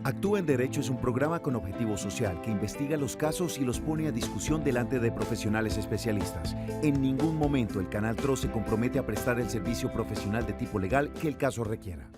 Actúa en Derecho es un programa con objetivo social que investiga los casos y los pone a discusión delante de profesionales especialistas. En ningún momento el Canal TRO se compromete a prestar el servicio profesional de tipo legal que el caso requiera.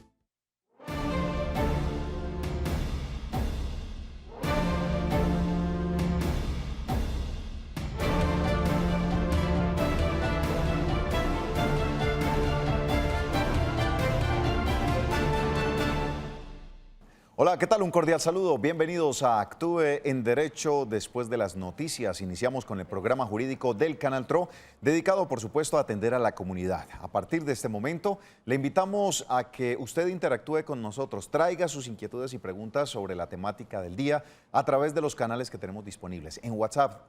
Hola, ¿qué tal? Un cordial saludo. Bienvenidos a Actúe en Derecho. Después de las noticias, iniciamos con el programa jurídico del Canal TRO, dedicado, por supuesto, a atender a la comunidad. A partir de este momento, le invitamos a que usted interactúe con nosotros, traiga sus inquietudes y preguntas sobre la temática del día a través de los canales que tenemos disponibles. En WhatsApp,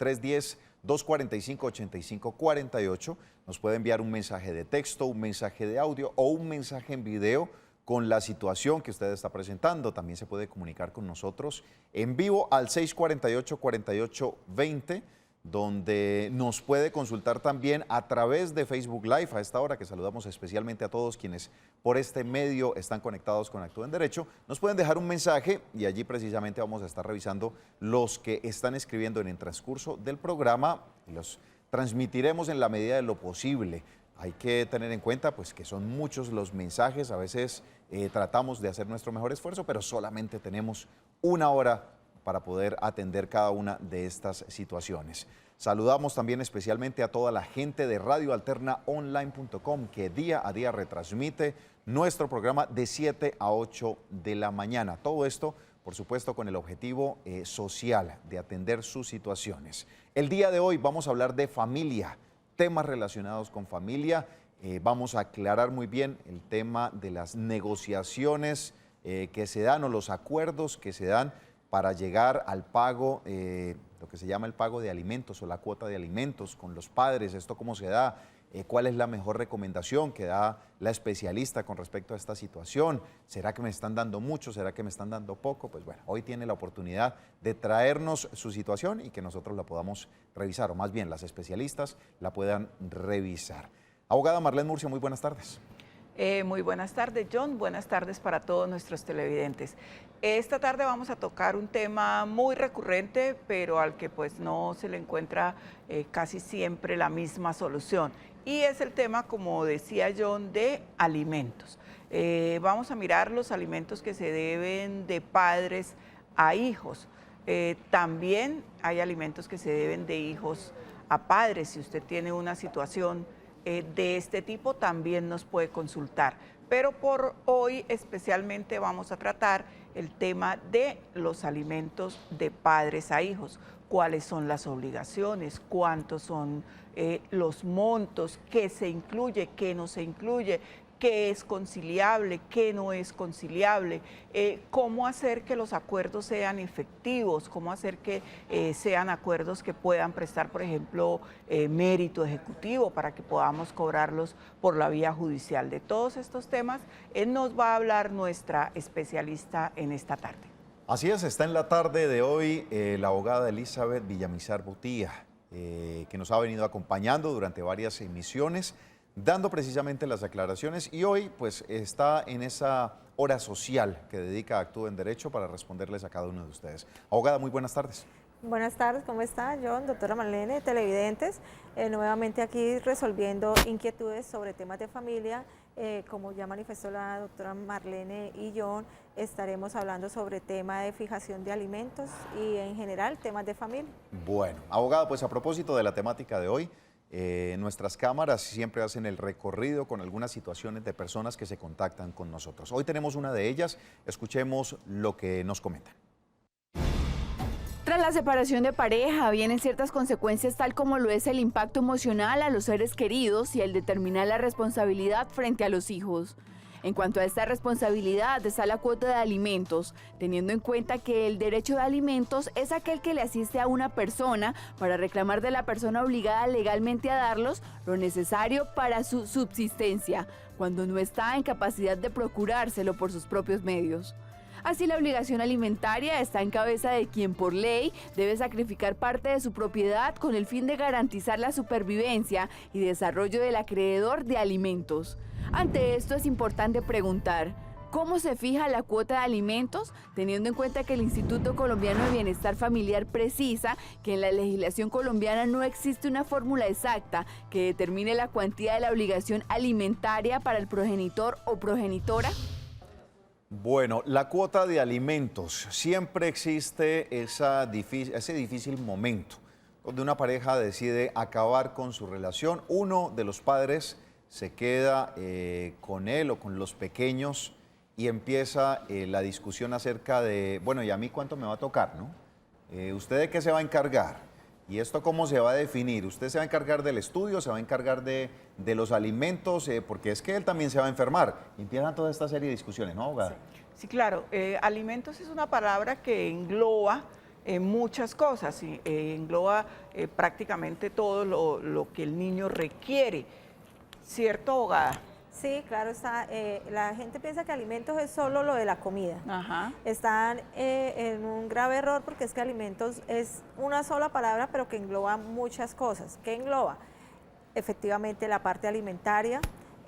310-245-8548, nos puede enviar un mensaje de texto, un mensaje de audio o un mensaje en video con la situación que usted está presentando. También se puede comunicar con nosotros en vivo al 648-4820, donde nos puede consultar también a través de Facebook Live a esta hora, que saludamos especialmente a todos quienes por este medio están conectados con Actúa en Derecho. Nos pueden dejar un mensaje y allí precisamente vamos a estar revisando los que están escribiendo en el transcurso del programa y los transmitiremos en la medida de lo posible. Hay que tener en cuenta pues, que son muchos los mensajes, a veces tratamos de hacer nuestro mejor esfuerzo, pero solamente tenemos una hora para poder atender cada una de estas situaciones. Saludamos también especialmente a toda la gente de radioalternaonline.com que día a día retransmite nuestro programa de 7 a 8 de la mañana. Todo esto, por supuesto, con el objetivo social de atender sus situaciones. El día de hoy vamos a hablar de familia, temas relacionados con familia. Vamos a aclarar muy bien el tema de las negociaciones que se dan o los acuerdos que se dan para llegar al pago, lo que se llama el pago de alimentos o la cuota de alimentos con los padres. Esto cómo se da, cuál es la mejor recomendación que da la especialista con respecto a esta situación. ¿Será que me están dando mucho? ¿Será que me están dando poco? Pues bueno, hoy tiene la oportunidad de traernos su situación y que nosotros la podamos revisar, o más bien las especialistas la puedan revisar. Abogada Marlene Murcia, muy buenas tardes. Muy buenas tardes, John. Buenas tardes para todos nuestros televidentes. Esta tarde vamos a tocar un tema muy recurrente, pero al que pues no se le encuentra casi siempre la misma solución. Y es el tema, como decía John, de alimentos. Vamos a mirar los alimentos que se deben de padres a hijos. También hay alimentos que se deben de hijos a padres. Si usted tiene una situación de este tipo, también nos puede consultar. Pero por hoy especialmente vamos a tratar el tema de los alimentos de padres a hijos. ¿Cuáles son las obligaciones? ¿Cuántos son los montos? ¿Qué se incluye? ¿Qué no se incluye? ¿Qué es conciliable? ¿Qué no es conciliable? ¿Cómo hacer que los acuerdos sean efectivos? ¿Cómo hacer que sean acuerdos que puedan prestar, por ejemplo, mérito ejecutivo para que podamos cobrarlos por la vía judicial? De todos estos temas nos va a hablar nuestra especialista en esta tarde. Así es, está en la tarde de hoy la abogada Elizabeth Villamizar Botía, que nos ha venido acompañando durante varias emisiones, dando precisamente las aclaraciones, y hoy pues está en esa hora social que dedica a Actúa en Derecho para responderles a cada uno de ustedes. Abogada, muy buenas tardes. Buenas tardes, ¿cómo está John, doctora Marlene, televidentes? Nuevamente aquí resolviendo inquietudes sobre temas de familia. Como ya manifestó la doctora Marlene y John, estaremos hablando sobre tema de fijación de alimentos y en general temas de familia. Bueno, abogada, pues a propósito de la temática de hoy, nuestras cámaras siempre hacen el recorrido con algunas situaciones de personas que se contactan con nosotros. Hoy tenemos una de ellas, escuchemos lo que nos comentan. Tras la separación de pareja vienen ciertas consecuencias tal como lo es el impacto emocional a los seres queridos y el determinar la responsabilidad frente a los hijos. En cuanto a esta responsabilidad está la cuota de alimentos, teniendo en cuenta que el derecho de alimentos es aquel que le asiste a una persona para reclamar de la persona obligada legalmente a darlos lo necesario para su subsistencia, cuando no está en capacidad de procurárselo por sus propios medios. Así, la obligación alimentaria está en cabeza de quien por ley debe sacrificar parte de su propiedad con el fin de garantizar la supervivencia y desarrollo del acreedor de alimentos. Ante esto es importante preguntar, ¿Cómo se fija la cuota de alimentos? Teniendo en cuenta que el Instituto Colombiano de Bienestar Familiar precisa que en la legislación colombiana no existe una fórmula exacta que determine la cuantía de la obligación alimentaria para el progenitor o progenitora. Bueno, la cuota de alimentos. Siempre existe ese difícil momento donde una pareja decide acabar con su relación. Uno de los padres se queda con él o con los pequeños y empieza la discusión acerca de, bueno, ¿y a mí cuánto me va a tocar, no? ¿Usted de qué se va a encargar? ¿Y esto cómo se va a definir? ¿Usted se va a encargar del estudio, se va a encargar de los alimentos? Porque es que él también se va a enfermar. Y empiezan toda esta serie de discusiones, ¿no, abogada? Sí, claro. Alimentos es una palabra que engloba muchas cosas, engloba prácticamente todo lo que el niño requiere. ¿Cierto, abogada? Sí, claro está. La gente piensa que alimentos es solo lo de la comida. Ajá. Están en un grave error porque es que alimentos es una sola palabra pero que engloba muchas cosas. ¿Qué engloba? Efectivamente la parte alimentaria,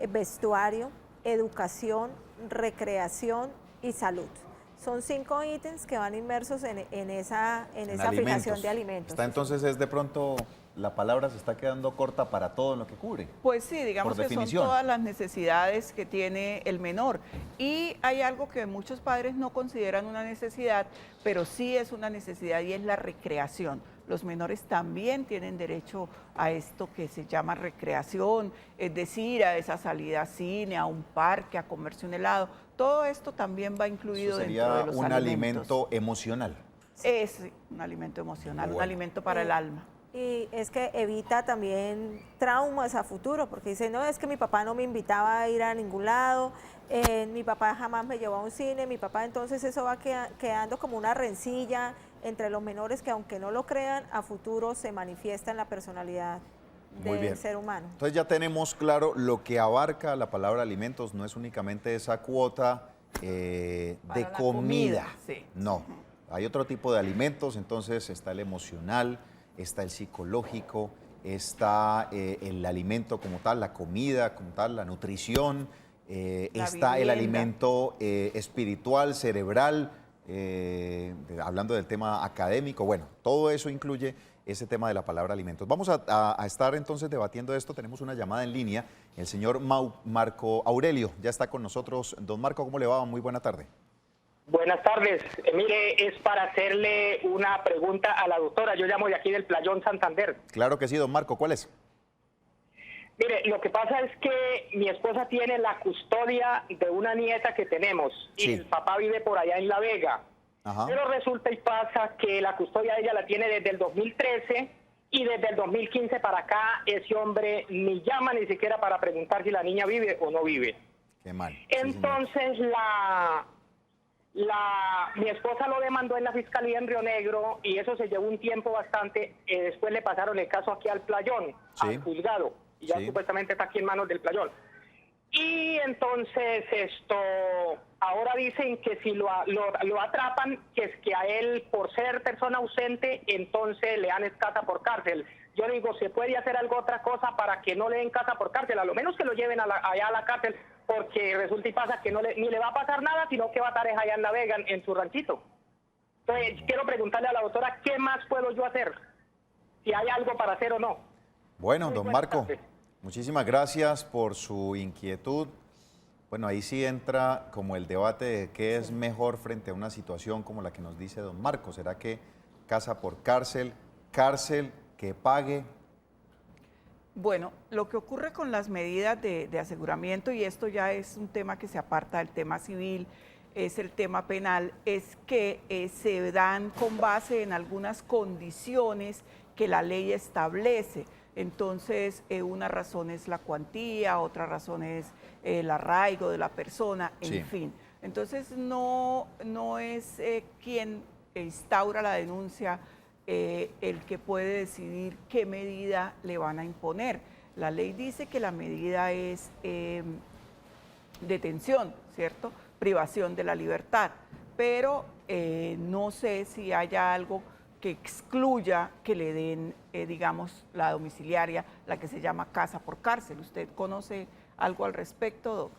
vestuario, educación, recreación y salud. Son 5 ítems que van inmersos en esa fijación de alimentos. Entonces es de pronto la palabra se está quedando corta para todo lo que cubre. Pues sí, digamos por que son definición. todas las necesidades que tiene el menor. Y hay algo que muchos padres no consideran una necesidad, pero sí es una necesidad y es la recreación. Los menores también tienen derecho a esto que se llama recreación, es decir, a esa salida a cine, a un parque, a comerse un helado. Todo esto también va incluido dentro de los alimentos. ¿Sería un alimento emocional? Es un alimento emocional, Bueno. un alimento para el alma. Y es que evita también traumas a futuro, porque dice, no, es que mi papá no me invitaba a ir a ningún lado, mi papá jamás me llevó a un cine, mi papá, entonces eso va quedando como una rencilla entre los menores que aunque no lo crean, a futuro se manifiesta en la personalidad del ser humano. Entonces ya tenemos claro lo que abarca la palabra alimentos, no es únicamente esa cuota de comida. Sí. No, hay otro tipo de alimentos, entonces está el emocional, está el psicológico, está el alimento como tal, la comida como tal, la nutrición, está el alimento espiritual, cerebral, hablando del tema académico. Bueno, todo eso incluye ese tema de la palabra alimentos. Vamos a estar entonces debatiendo esto. Tenemos una llamada en línea. El señor Marco Aurelio ya está con nosotros. Don Marco, ¿cómo le va? Muy buena tarde. Buenas tardes. Mire, es para hacerle una pregunta a la doctora. Yo llamo de aquí del Playón Santander. Claro que sí, don Marco. ¿Cuál es? Mire, lo que pasa es que mi esposa tiene la custodia de una nieta que tenemos y el papá vive por allá en La Vega. Ajá. Pero resulta y pasa que la custodia de ella la tiene desde el 2013 y desde el 2015 para acá ese hombre ni llama ni siquiera para preguntar si la niña vive o no vive. Qué mal. Entonces mi esposa lo demandó en la fiscalía en Río Negro y eso se llevó un tiempo bastante. Después le pasaron el caso aquí al Playón, al juzgado, y ya supuestamente está aquí en manos del Playón. Y entonces ahora dicen que si lo atrapan, que es que a él, por ser persona ausente, entonces le dan casa por cárcel. Yo digo, ¿se puede hacer algo otra cosa para que no le den casa por cárcel? A lo menos que lo lleven allá a la cárcel, porque resulta y pasa que ni le va a pasar nada, sino que va a estar allá en La Vega, en su ranchito. Entonces, quiero preguntarle a la doctora, ¿qué más puedo yo hacer? Si hay algo para hacer o no. Bueno, don Marco, muchísimas gracias por su inquietud. Bueno, ahí sí entra como el debate de qué es mejor frente a una situación como la que nos dice don Marco. ¿Será que casa por cárcel, cárcel que pague? Bueno, lo que ocurre con las medidas de aseguramiento, y esto ya es un tema que se aparta del tema civil, es el tema penal, es que se dan con base en algunas condiciones que la ley establece. Entonces, una razón es la cuantía, otra razón es el arraigo de la persona, en fin. Entonces, no es quien instaura la denuncia el que puede decidir qué medida le van a imponer. La ley dice que la medida es detención, ¿cierto? Privación de la libertad, pero no sé si haya algo que excluya que le den, digamos, la domiciliaria, la que se llama casa por cárcel. ¿Usted conoce algo al respecto, Doc?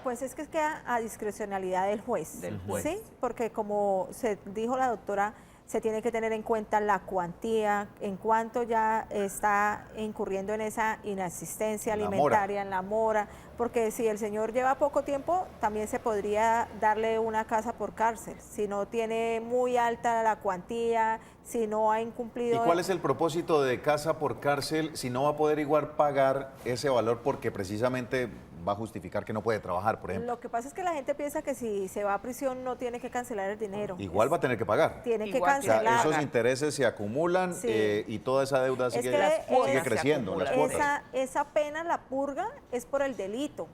Pues es que queda a discrecionalidad del juez. Del juez. ¿Sí? Porque como se dijo la doctora, se tiene que tener en cuenta la cuantía, en cuanto ya está incurriendo en esa inasistencia alimentaria, en la mora, porque si el señor lleva poco tiempo, también se podría darle una casa por cárcel, si no tiene muy alta la cuantía, si no ha incumplido... ¿Y cuál es el propósito de casa por cárcel si no va a poder igual pagar ese valor porque precisamente va a justificar que no puede trabajar, por ejemplo? Lo que pasa es que la gente piensa que si se va a prisión no tiene que cancelar el dinero. Igual va a tener que pagar. Tiene que Igual O sea, cancelar. esos intereses se acumulan Sí. Y toda esa deuda sigue, que creciendo, las cuotas. esa pena, la purga, es por el delito,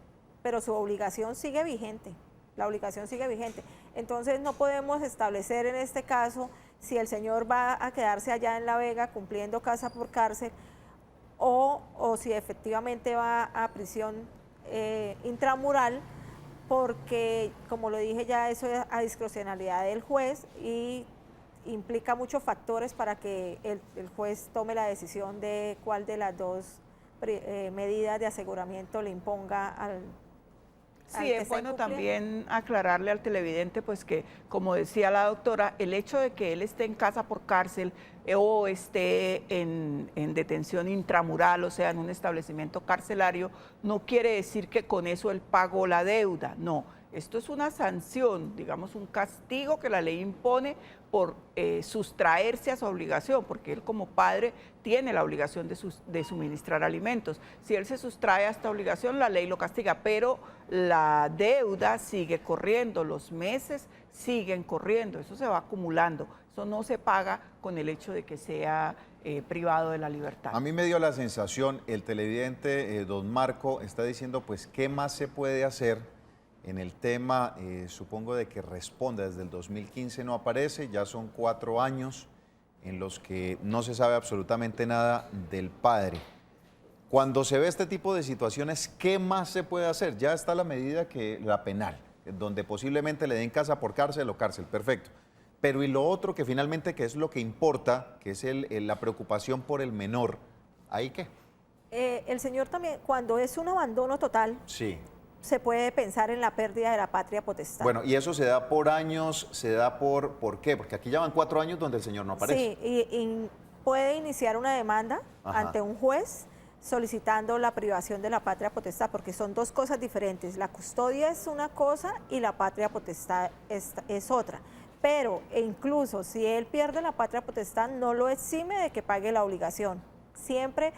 pero su obligación sigue vigente. La obligación sigue vigente. Entonces no podemos establecer en este caso si el señor va a quedarse allá en La Vega cumpliendo casa por cárcel o si efectivamente va a prisión intramural, porque como lo dije ya, eso es a discrecionalidad del juez y implica muchos factores para que el juez tome la decisión de cuál de las dos medidas de aseguramiento le imponga al Sí, es bueno también aclararle al televidente pues que, como decía la doctora, el hecho de que él esté en casa por cárcel o esté en detención intramural, o sea, en un establecimiento carcelario, no quiere decir que con eso él pagó la deuda, no. Esto es una sanción, digamos, un castigo que la ley impone por sustraerse a su obligación, porque él como padre tiene la obligación de suministrar alimentos. Si él se sustrae a esta obligación, la ley lo castiga, pero la deuda sigue corriendo, los meses siguen corriendo, eso se va acumulando, eso no se paga con el hecho de que sea privado de la libertad. A mí me dio la sensación, el televidente don Marco está diciendo, pues, ¿qué más se puede hacer en el tema, supongo, de que responda? Desde el 2015 no aparece, ya son 4 años en los que no se sabe absolutamente nada del padre. Cuando se ve este tipo de situaciones, ¿qué más se puede hacer? Ya está la medida la penal, donde posiblemente le den casa por cárcel o cárcel, perfecto. Pero y lo otro que finalmente, que es lo que importa, que es la preocupación por el menor, ¿ahí qué? El señor también, cuando es un abandono total, Sí. se puede pensar en la pérdida de la patria potestad. Bueno, y eso se da por años, se da ¿por qué? Porque aquí ya van 4 años donde el señor no aparece. Sí, y puede iniciar una demanda ante un juez solicitando la privación de la patria potestad, porque son dos cosas diferentes. La custodia es una cosa y la patria potestad es otra. Pero incluso si él pierde la patria potestad, no lo exime de que pague la obligación. Siempre,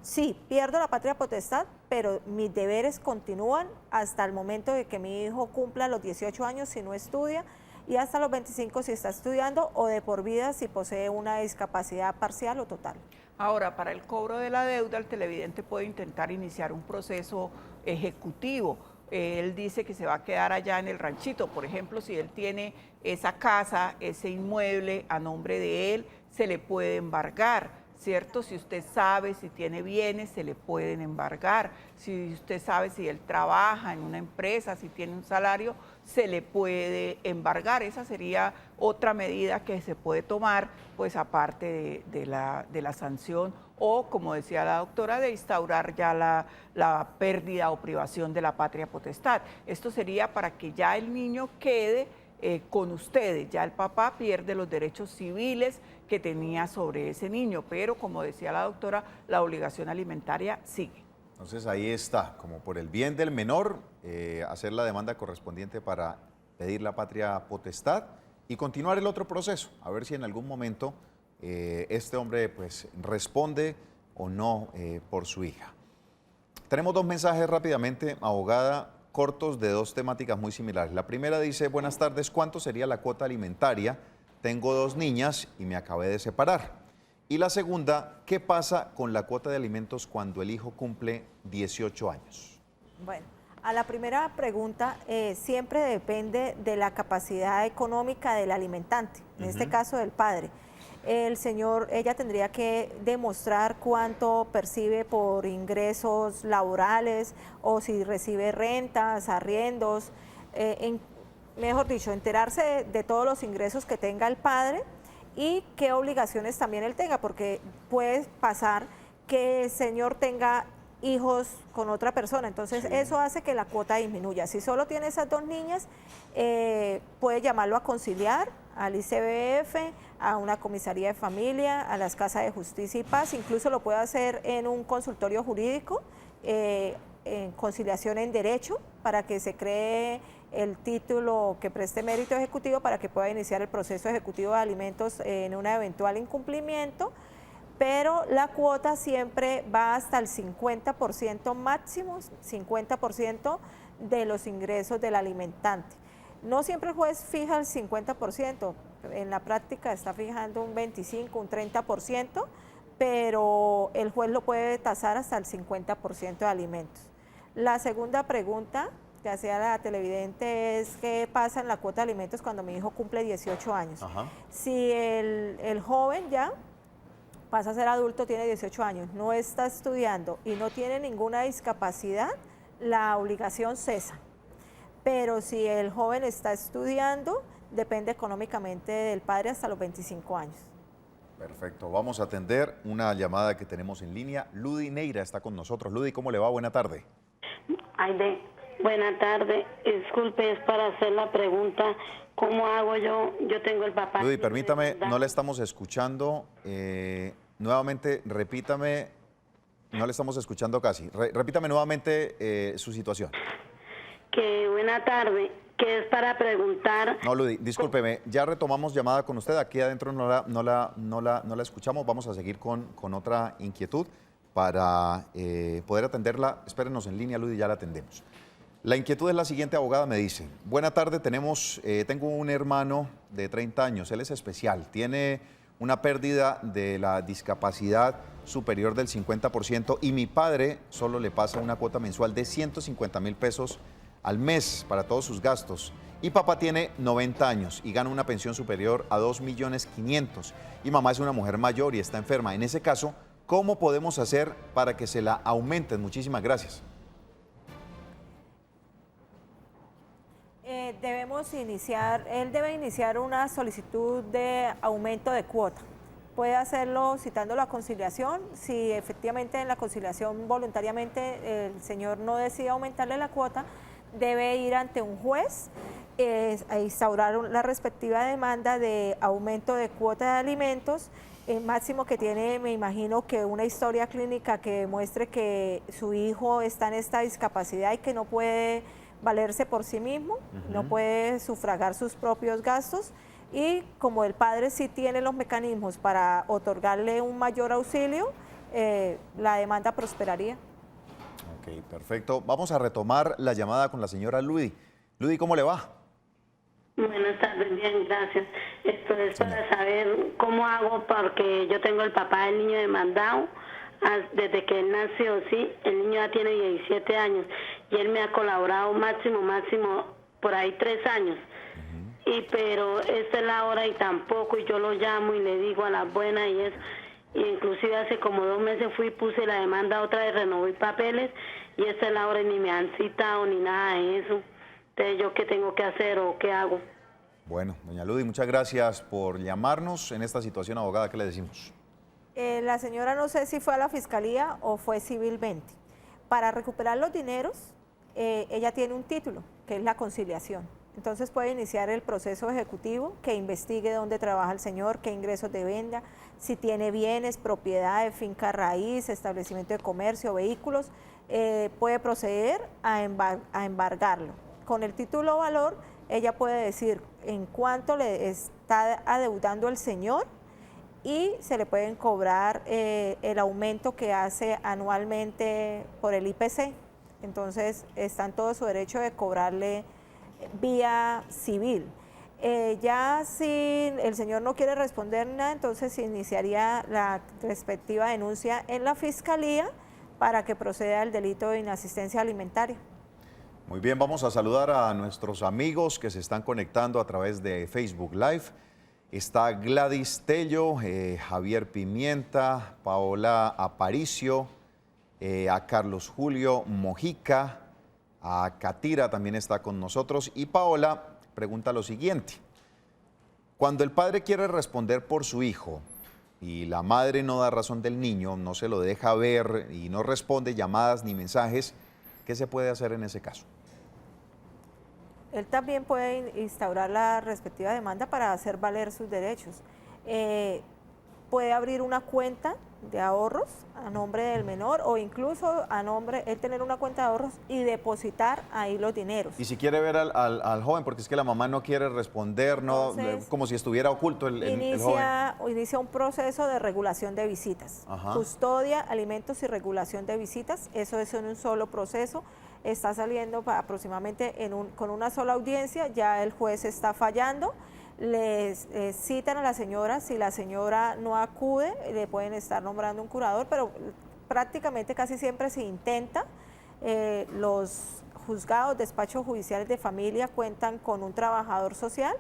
sí, pierdo la patria potestad, pero mis deberes continúan hasta el momento de que mi hijo cumpla los 18 años si no estudia, y hasta los 25 si está estudiando, o de por vida si posee una discapacidad parcial o total. Ahora, para el cobro de la deuda, el televidente puede intentar iniciar un proceso ejecutivo. Él dice que se va a quedar allá en el ranchito. Por ejemplo, si él tiene esa casa, ese inmueble a nombre de él, se le puede embargar, ¿cierto? Si usted sabe si tiene bienes, se le pueden embargar. Si usted sabe si él trabaja en una empresa, si tiene un salario, se le puede embargar. Esa sería otra medida que se puede tomar, pues aparte de la sanción, o, como decía la doctora, de instaurar ya la pérdida o privación de la patria potestad. Esto sería para que ya el niño quede con ustedes, ya el papá pierde los derechos civiles que tenía sobre ese niño, pero como decía la doctora, la obligación alimentaria sigue. Entonces ahí está, como por el bien del menor, hacer la demanda correspondiente para pedir la patria potestad y continuar el otro proceso, a ver si en algún momento este hombre pues responde o no por su hija. Tenemos 2 mensajes rápidamente, abogada, cortos, de 2 temáticas muy similares. La primera dice: buenas tardes, ¿cuánto sería la cuota alimentaria? Tengo 2 niñas y me acabé de separar. Y la segunda, ¿qué pasa con la cuota de alimentos cuando el hijo cumple 18 años? Bueno, a la primera pregunta, siempre depende de la capacidad económica del alimentante, en este caso del padre. Ella tendría que demostrar cuánto percibe por ingresos laborales o si recibe rentas, arriendos, mejor dicho, enterarse de todos los ingresos que tenga el padre y qué obligaciones también él tenga, porque puede pasar que el señor tenga hijos con otra persona. Entonces eso hace que la cuota disminuya. Si solo tiene esas 2 niñas, puede llamarlo a conciliar, al ICBF, a una comisaría de familia, a las casas de justicia y paz, incluso lo puede hacer en un consultorio jurídico, en conciliación en derecho, para que se cree el título que preste mérito ejecutivo para que pueda iniciar el proceso ejecutivo de alimentos en un eventual incumplimiento, pero la cuota siempre va hasta el 50% máximo, 50% de los ingresos del alimentante. No siempre el juez fija el 50%, en la práctica está fijando un 25, un 30%, pero el juez lo puede tasar hasta el 50% de alimentos. La segunda pregunta que hacía la televidente es qué pasa en la cuota de alimentos cuando mi hijo cumple 18 años. Ajá. Si el joven ya pasa a ser adulto, tiene 18 años, no está estudiando y no tiene ninguna discapacidad, la obligación cesa. Pero si el joven está estudiando, depende económicamente del padre hasta los 25 años. Perfecto, vamos a atender una llamada que tenemos en línea. Ludy Neira está con nosotros. Ludy, ¿cómo le va? Buena tarde. Buena tarde. Disculpe, es para hacer la pregunta, ¿cómo hago yo? Yo tengo el papá. Ludy, permítame, no le estamos escuchando. Nuevamente, repítame, no le estamos escuchando casi. Repítame nuevamente su situación. Que buena tarde, que es para preguntar. No, Ludy, discúlpeme, ya retomamos llamada con usted. Aquí adentro no la escuchamos. Vamos a seguir con otra inquietud para poder atenderla. Espérenos en línea, Ludy, ya la atendemos. La inquietud es la siguiente, abogada, me dice. Buena tarde, tengo un hermano de 30 años, él es especial, tiene una pérdida de la discapacidad superior del 50% y mi padre solo le pasa una cuota mensual de 150.000 pesos al mes para todos sus gastos. Y papá tiene 90 años y gana una pensión superior a 2.500.000 y mamá es una mujer mayor y está enferma. En ese caso, ¿cómo podemos hacer para que se la aumenten? Muchísimas gracias. Él debe iniciar una solicitud de aumento de cuota. Puede hacerlo citándolo a conciliación. Si efectivamente en la conciliación voluntariamente el señor no decide aumentarle la cuota, debe ir ante un juez a instaurar la respectiva demanda de aumento de cuota de alimentos. El máximo que tiene, me imagino que una historia clínica que demuestre que su hijo está en esta discapacidad y que no puede valerse por sí mismo, no puede sufragar sus propios gastos, y como el padre sí tiene los mecanismos para otorgarle un mayor auxilio, la demanda prosperaría. Ok, perfecto. Vamos a retomar la llamada con la señora Ludy. Ludy, ¿cómo le va? Buenas tardes, bien, gracias. Esto es para saber cómo hago, porque yo tengo el papá del niño demandado. Desde que él nació, sí, el niño ya tiene 17 años y él me ha colaborado máximo, por ahí 3 años. Pero esta es la hora y tampoco, y yo lo llamo y le digo a la buena y eso. Y inclusive hace como 2 meses fui y puse la demanda otra vez, renové papeles y esta es la hora y ni me han citado ni nada de eso. Entonces, ¿yo qué tengo que hacer o qué hago? Bueno, doña Ludy, muchas gracias por llamarnos. En esta situación, abogada, ¿qué le decimos? La señora no sé si fue a la fiscalía o fue civilmente. Para recuperar los dineros, ella tiene un título, que es la conciliación. Entonces puede iniciar el proceso ejecutivo, que investigue dónde trabaja el señor, qué ingresos devenda, si tiene bienes, propiedades, finca raíz, establecimiento de comercio, vehículos, puede proceder a embargarlo. Con el título valor, ella puede decir en cuánto le está adeudando el señor, y se le pueden cobrar el aumento que hace anualmente por el IPC. Entonces, está en todo su derecho de cobrarle vía civil. Ya si el señor no quiere responder nada, entonces se iniciaría la respectiva denuncia en la fiscalía para que proceda el delito de inasistencia alimentaria. Muy bien, vamos a saludar a nuestros amigos que se están conectando a través de Facebook Live. Está Gladys Tello, Javier Pimienta, Paola Aparicio, a Carlos Julio Mojica, a Catira también está con nosotros. Y Paola pregunta lo siguiente: cuando el padre quiere responder por su hijo, y la madre no da razón del niño, no se lo deja ver y no responde llamadas ni mensajes, ¿qué se puede hacer en ese caso? Él también puede instaurar la respectiva demanda para hacer valer sus derechos. Puede abrir una cuenta de ahorros a nombre del menor o incluso a nombre, él tener una cuenta de ahorros y depositar ahí los dineros. Y si quiere ver al joven, porque es que la mamá no quiere responder, no, Entonces, como si estuviera oculto el joven. Inicia un proceso de regulación de visitas. Ajá. Custodia, alimentos y regulación de visitas, eso es en un solo proceso. Está saliendo aproximadamente con una sola audiencia, ya el juez está fallando. Les citan a la señora, si la señora no acude, le pueden estar nombrando un curador, pero prácticamente casi siempre se intenta. Los juzgados, despachos judiciales de familia cuentan con un trabajador social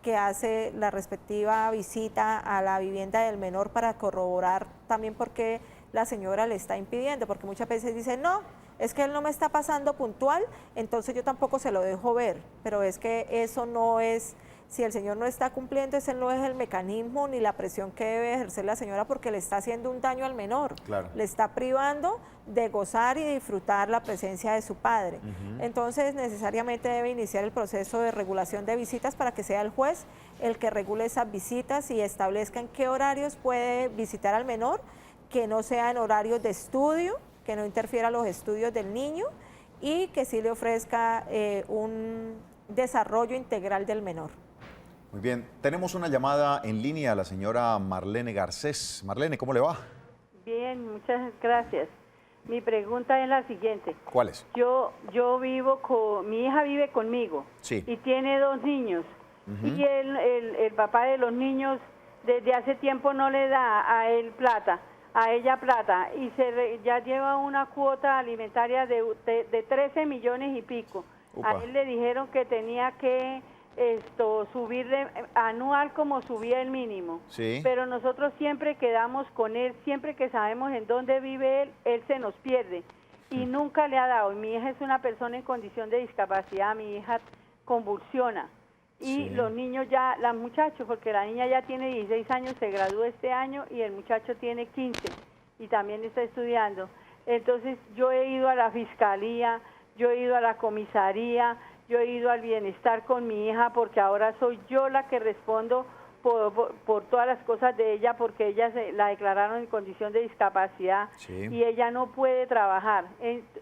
que hace la respectiva visita a la vivienda del menor para corroborar también por qué la señora le está impidiendo, porque muchas veces dicen, no, es que él no me está pasando puntual, entonces yo tampoco se lo dejo ver, pero es que eso no es... Si el señor no está cumpliendo, ese no es el mecanismo ni la presión que debe ejercer la señora porque le está haciendo un daño al menor. Claro. Le está privando de gozar y disfrutar la presencia de su padre. Entonces, necesariamente debe iniciar el proceso de regulación de visitas para que sea el juez el que regule esas visitas y establezca en qué horarios puede visitar al menor, que no sea en horarios de estudio, que no interfiera los estudios del niño y que sí le ofrezca un desarrollo integral del menor. Muy bien, tenemos una llamada en línea a la señora Marlene Garcés. Marlene, ¿cómo le va? Bien, muchas gracias. Mi pregunta es la siguiente. ¿Cuál es? Yo vivo mi hija vive conmigo. Sí. Y tiene 2 niños. Y el papá de los niños desde hace tiempo no le da a ella plata, y ya lleva una cuota alimentaria de 13 millones y pico. Upa. A él le dijeron que tenía que subirle anual como subía el mínimo. Sí. Pero nosotros siempre quedamos con él, siempre que sabemos en dónde vive él se nos pierde y nunca le ha dado. Mi hija es una persona en condición de discapacidad, mi hija convulsiona y los niños ya, los muchachos, porque la niña ya tiene 16 años, se graduó este año y el muchacho tiene 15 y también está estudiando. Entonces yo he ido a la fiscalía, yo he ido a la comisaría, yo he ido al bienestar con mi hija porque ahora soy yo la que respondo por todas las cosas de ella porque ella la declararon en condición de discapacidad y ella no puede trabajar.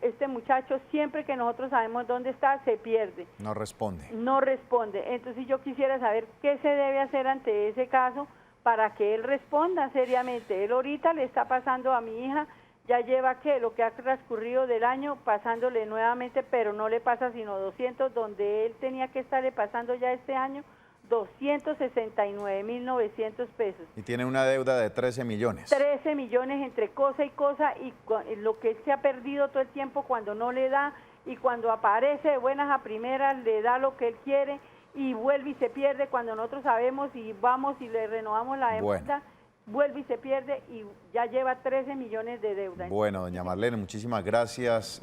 Este muchacho siempre que nosotros sabemos dónde está se pierde. No responde. No responde. Entonces yo quisiera saber qué se debe hacer ante ese caso para que él responda seriamente. Él ahorita le está pasando a mi hija. Ya lleva lo que ha transcurrido del año pasándole nuevamente, pero no le pasa sino 200, donde él tenía que estarle pasando ya este año 269.900 pesos. Y tiene una deuda de 13 millones. 13 millones entre cosa y cosa, y lo que él se ha perdido todo el tiempo cuando no le da, y cuando aparece de buenas a primeras le da lo que él quiere, y vuelve y se pierde cuando nosotros sabemos y vamos y le renovamos la demanda. Bueno. Vuelve y se pierde y ya lleva 13 millones de deuda. Bueno, doña Marlene, muchísimas gracias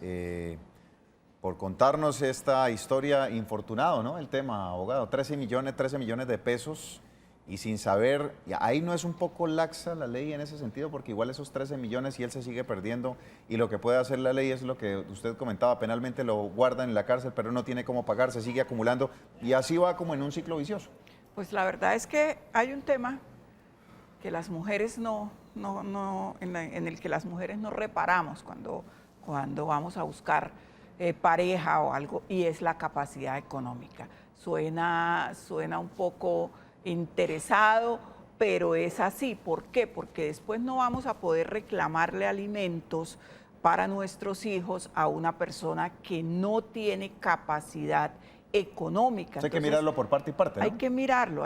por contarnos esta historia infortunado, ¿no? El tema, abogado, 13 millones de pesos y sin saber, ahí no es un poco laxa la ley en ese sentido, porque igual esos 13 millones y él se sigue perdiendo y lo que puede hacer la ley es lo que usted comentaba, penalmente lo guardan en la cárcel, pero no tiene cómo pagar, se sigue acumulando y así va como en un ciclo vicioso. Pues la verdad es que hay un tema que las mujeres en el que las mujeres no reparamos cuando vamos a buscar pareja o algo, y es la capacidad económica. Suena un poco interesado, pero es así. ¿Por qué? Porque después no vamos a poder reclamarle alimentos para nuestros hijos a una persona que no tiene capacidad económica. Hay que mirarlo por parte y parte, ¿no? Hay que mirarlo,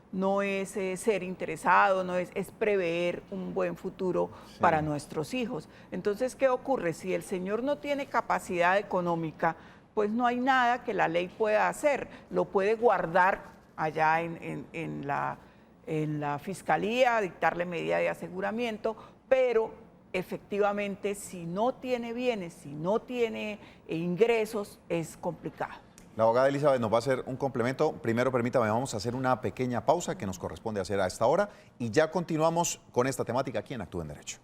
no es ser interesado, es prever un buen futuro para nuestros hijos. Entonces, ¿qué ocurre? Si el señor no tiene capacidad económica, pues no hay nada que la ley pueda hacer. Lo puede guardar allá en la fiscalía, dictarle medida de aseguramiento, pero efectivamente si no tiene bienes, si no tiene ingresos, es complicado. La abogada Elizabeth nos va a hacer un complemento. Primero, permítame, vamos a hacer una pequeña pausa que nos corresponde hacer a esta hora y ya continuamos con esta temática aquí en Actúa en Derecho.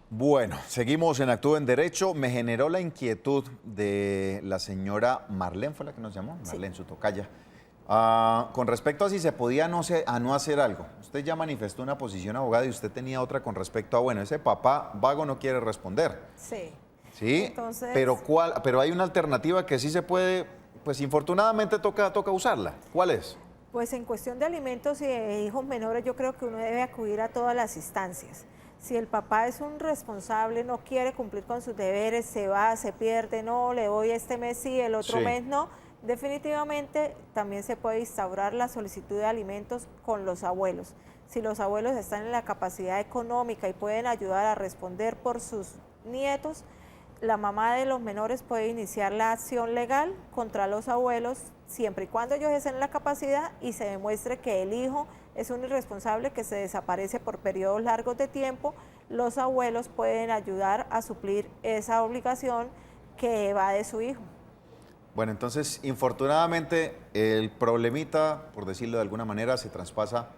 Bueno, seguimos en Actúa en Derecho. Me generó la inquietud de la señora Marlene, fue la que nos llamó, Marlene, su tocaya. Con respecto a si se podía no hacer algo. Usted ya manifestó una posición, abogada, y usted tenía otra con respecto a, bueno, ese papá vago no quiere responder. Sí. Sí, entonces, pero hay una alternativa que sí se puede, pues infortunadamente toca usarla. ¿Cuál es? Pues en cuestión de alimentos y de hijos menores, yo creo que uno debe acudir a todas las instancias. Si el papá es un responsable, no quiere cumplir con sus deberes, se va, se pierde, no, le doy este mes sí, el otro mes no, definitivamente también se puede instaurar la solicitud de alimentos con los abuelos. Si los abuelos están en la capacidad económica y pueden ayudar a responder por sus nietos, la mamá de los menores puede iniciar la acción legal contra los abuelos siempre y cuando ellos estén en la capacidad y se demuestre que el hijo es un irresponsable que se desaparece por periodos largos de tiempo. Los abuelos pueden ayudar a suplir esa obligación que va de su hijo. Bueno, entonces, infortunadamente, el problemita, por decirlo de alguna manera, se traspasa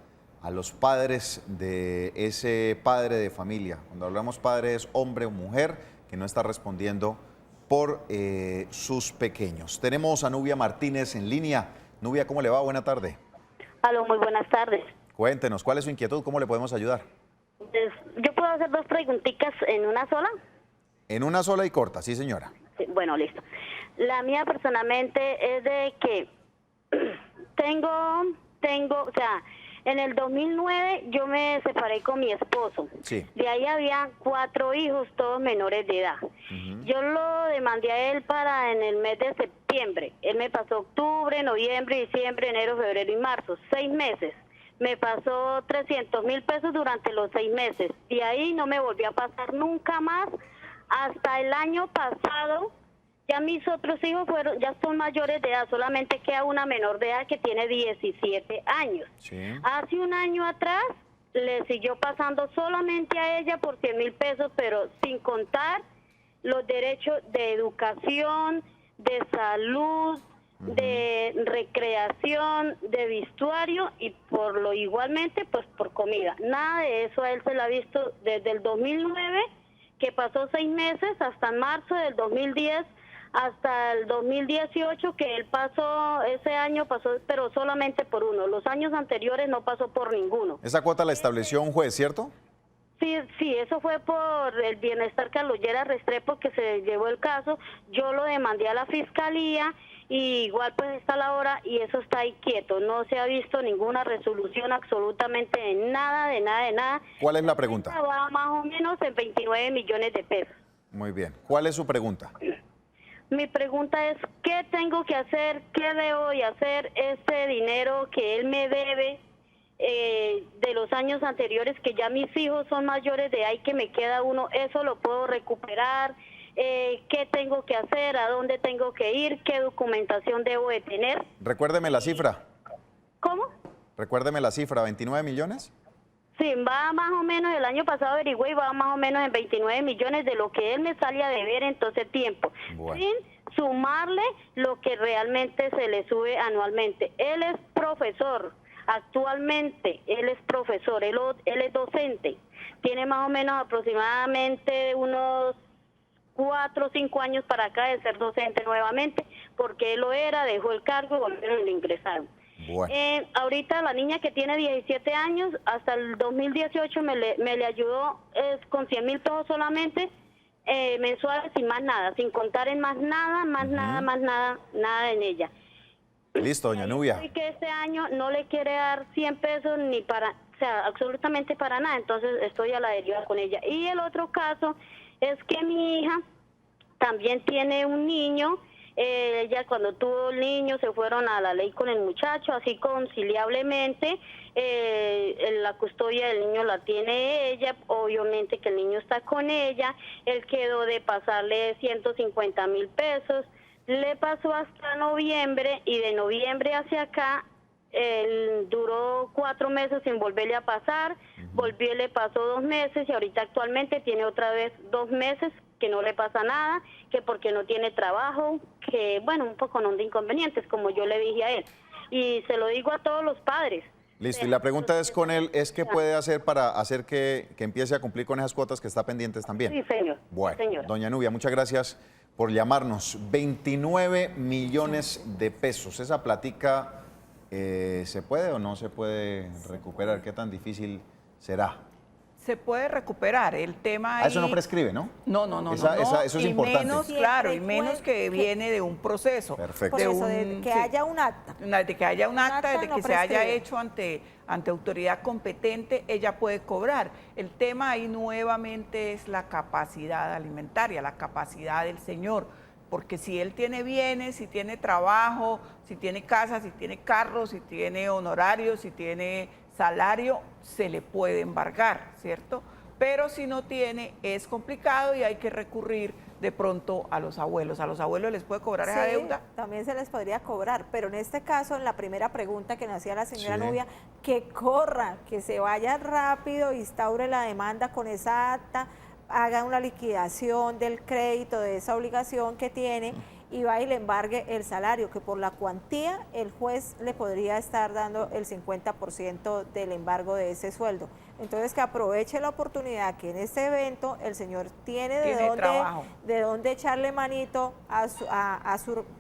a los padres de ese padre de familia. Cuando hablamos padre es hombre o mujer que no está respondiendo por sus pequeños. Tenemos a Nubia Martínez en línea. Nubia, ¿cómo le va? Buena tarde. Aló, muy buenas tardes. Cuéntenos, ¿cuál es su inquietud? ¿Cómo le podemos ayudar? ¿Yo puedo hacer dos preguntitas en una sola? En una sola y corta, sí, señora. Sí, bueno, listo. La mía personalmente es de que tengo, o sea, en el 2009 yo me separé con mi esposo. Sí. De ahí había 4 hijos, todos menores de edad. Yo lo demandé a él en el mes de septiembre. Él me pasó octubre, noviembre, diciembre, enero, febrero y marzo, 6 meses. Me pasó 300,000 pesos durante los 6 meses. Y ahí no me volvió a pasar nunca más. Hasta el año pasado, ya mis otros hijos ya son mayores de edad, solamente queda una menor de edad que tiene 17 años. Sí. Hace un año atrás le siguió pasando solamente a ella por 100,000 pesos, pero sin contar los derechos de educación, de salud, de recreación, de vestuario y por lo igualmente pues por comida. Nada de eso a él se le ha visto desde el 2009, que pasó 6 meses, hasta marzo del 2010, hasta el 2018, que él pasó, ese año pasó, pero solamente por uno. Los años anteriores no pasó por ninguno. Esa cuota la estableció un juez, ¿cierto? Sí, eso fue por el Bienestar Carlos Lleras Restrepo que se llevó el caso. Yo lo demandé a la fiscalía y igual pues está la hora y eso está ahí quieto. No se ha visto ninguna resolución absolutamente de nada. ¿Cuál es la pregunta? Va más o menos en 29 millones de pesos. Muy bien. ¿Cuál es su pregunta? Mi pregunta es, ¿qué tengo que hacer? ¿Qué debo de hacer? Este dinero que él me debe de los años anteriores, que ya mis hijos son mayores de ahí, que me queda uno, ¿eso lo puedo recuperar? ¿Qué tengo que hacer? ¿A dónde tengo que ir? ¿Qué documentación debo de tener? Recuérdeme la cifra. ¿Cómo? Recuérdeme la cifra, ¿29 millones? Sí, va más o menos, el año pasado averigüé y va más o menos en 29 millones de lo que él me sale a deber en todo ese tiempo, bueno, sin sumarle lo que realmente se le sube anualmente. Él es profesor, actualmente él es profesor, él es docente, tiene más o menos aproximadamente unos 4 o 5 años para acá de ser docente nuevamente, porque él lo era, dejó el cargo y volvieron y lo ingresaron. Bueno. Ahorita la niña que tiene 17 años, hasta el 2018 me le ayudó con 100,000 pesos solamente, mensuales, sin más nada, sin contar en más nada en ella. Listo, doña Nubia. Y que este año no le quiere dar 100 pesos ni para, o sea, absolutamente para nada, entonces estoy a la deriva con ella. Y el otro caso es que mi hija también tiene un niño. Ella cuando tuvo el niño se fueron a la ley con el muchacho, así conciliablemente. La custodia del niño la tiene ella, obviamente que el niño está con ella. Él quedó de pasarle 150,000 pesos, le pasó hasta noviembre y de noviembre hacia acá Él duró 4 meses sin volverle a pasar, volvió y le pasó 2 meses y ahorita actualmente tiene otra vez 2 meses que no le pasa nada, que porque no tiene trabajo, que bueno, un poco de inconvenientes, como yo le dije a él. Y se lo digo a todos los padres. Listo, y la pregunta es con él, ¿es qué puede hacer para hacer que empiece a cumplir con esas cuotas que está pendientes también? Sí, señor. Bueno, sí, señor. Doña Nubia, muchas gracias por llamarnos. 29 millones de pesos. Esa platica, ¿se puede o no se puede recuperar? ¿Qué tan difícil será? Se puede recuperar. El tema Eso no prescribe, ¿no? No. Eso es y importante. Menos, claro, y menos que viene de un proceso. Perfecto. Por eso, de que haya un acta. De que haya un acta, de no que se haya prescribe. hecho ante autoridad competente, ella puede cobrar. El tema ahí nuevamente es la capacidad alimentaria, la capacidad del señor. Porque si él tiene bienes, si tiene trabajo, si tiene casa, si tiene carro, si tiene honorarios, si tiene salario, se le puede embargar, ¿cierto? Pero si no tiene, es complicado y hay que recurrir de pronto a los abuelos. ¿A los abuelos les puede cobrar esa deuda? También se les podría cobrar, pero en este caso, en la primera pregunta que nos hacía la señora Sí. Nubia, que corra, que se vaya rápido, instaure la demanda con esa acta, haga una liquidación del crédito de esa obligación que tiene y va y le embargue el salario, que por la cuantía el juez le podría estar dando el 50% del embargo de ese sueldo. Entonces que aproveche la oportunidad que en este evento el señor tiene de dónde echarle manito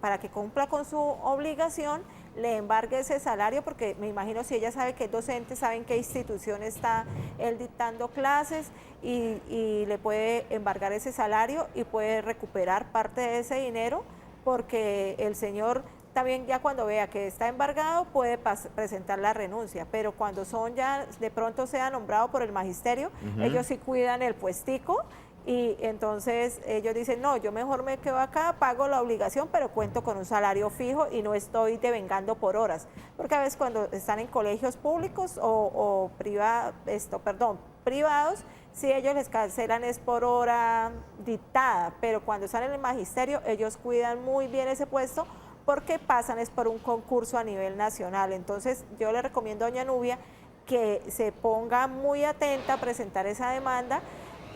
para que cumpla con su obligación, le embargue ese salario, porque me imagino si ella sabe que es docente, sabe en qué institución está él dictando clases y le puede embargar ese salario y puede recuperar parte de ese dinero, porque el señor también ya cuando vea que está embargado puede presentar la renuncia, pero cuando son ya de pronto sea nombrado por el magisterio, ellos sí cuidan el puestico. Y entonces ellos dicen, no, yo mejor me quedo acá, pago la obligación, pero cuento con un salario fijo y no estoy devengando por horas. Porque a veces cuando están en colegios públicos o privados, si ellos les cancelan es por hora dictada, pero cuando están en el magisterio ellos cuidan muy bien ese puesto porque pasan es por un concurso a nivel nacional. Entonces yo le recomiendo a doña Nubia que se ponga muy atenta a presentar esa demanda